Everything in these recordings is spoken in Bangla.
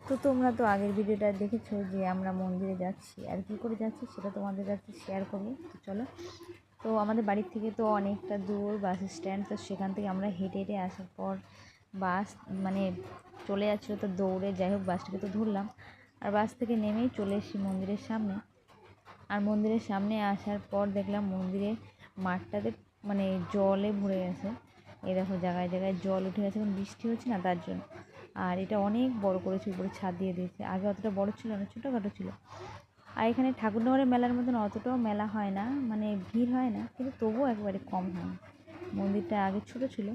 তো তোমরা তো আগের ভিডিওটা দেখেছো যে আমরা মন্দিরে যাচ্ছি, আর কী করে যাচ্ছি সেটা তোমাদের কাছে শেয়ার করবো। তো চলো। তো আমাদের বাড়ির থেকে তো অনেকটা দূর বাস স্ট্যান্ড, তো সেখান থেকে আমরা হেঁটে হেঁটে আসার পর বাস মানে চলে যাচ্ছিলো, তো দৌড়ে যাই হোক বাসটাকে তো ধরলাম। আর বাস থেকে নেমেই চলে এসেছি মন্দিরের সামনে। আর মন্দিরের সামনে আসার পর দেখলাম মন্দিরের মাঠটাতে মানে জলে ভরে গেছে। এই দেখো জায়গায় জায়গায় জল উঠে গেছে, এখন বৃষ্টি হচ্ছে না তার জন্য। আর এটা অনেক বড় করেছে, উপরে ছাদ দিয়ে দিয়েছে। আগে অতটা বড় ছিল না, ছোটোখাটো ছিল। আর এখানে ঠাকুরনগরের মেলার মতন অতটাও মেলা হয় না, মানে ভিড় হয় না, কিন্তু তবুও একবারে কম হয় না। মন্দিরটা আগে ছোট ছিল,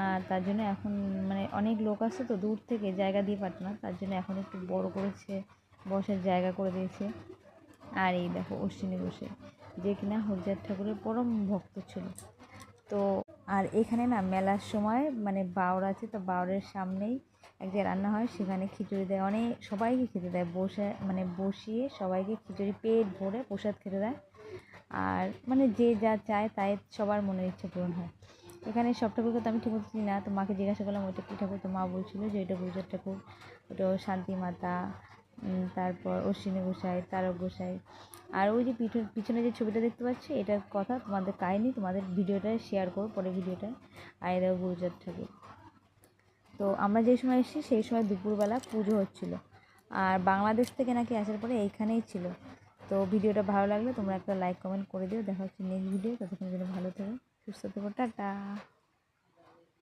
আর তার জন্য এখন মানে অনেক লোক আসছে তো দূর থেকে, জায়গা দিয়ে পারতো না, তার জন্য এখন একটু বড় করেছে, বসার জায়গা করে দিয়েছে। আর এই দেখো অশ্বিনী বসে, যে কিনা হরিচাঁদ ঠাকুরের পরম ভক্ত ছিল। তো আর এখানে না মেলার সময় মানে বাউর আছে, তো বাউরের সামনেই এক জায়গায় রান্না হয়, সেখানে খিচুড়ি দেয়, অনেক সবাইকে খেতে দেয়, বসে মানে বসিয়ে সবাইকে খিচুড়ি পেট ভরে প্রসাদ খেতে দেয়। আর মানে যে যা চায় তাই সবার মনের ইচ্ছে পূরণ হয়। এখানে সব ঠাকুরকে তো আমি ঠিক মতো চিনি না, তো মাকে জিজ্ঞাসা করলাম ওইটা কী ঠাকুর, তো মা বলছিলো যে এটা গুজরাট ঠাকুর, ওটা শান্তি মাতা, তারপর অশ্বিনী গোসাই, তারক গোসাই। আর ওই যে পিছনে যে ছবিটা দেখতে পাচ্ছি এটার কথা, তোমাদের কাহিনি তোমাদের ভিডিওটায় শেয়ার করো পরে ভিডিওটায়। আর এটাও গুজরাট ঠাকুর। তো আমরা যেই সময় এসেছি সেই সময় দুপুরবেলা পুজো হচ্ছিলো, আর বাংলাদেশ থেকে নাকি আসার পরে এইখানেই ছিল। তো ভিডিওটা ভালো লাগলে তোমরা একটা লাইক কমেন্ট করে দিও। দেখা হচ্ছে নেক্সট ভিডিও, ততক্ষণ যেন ভালো থেকো, সুস্থ থেকো, টাটা।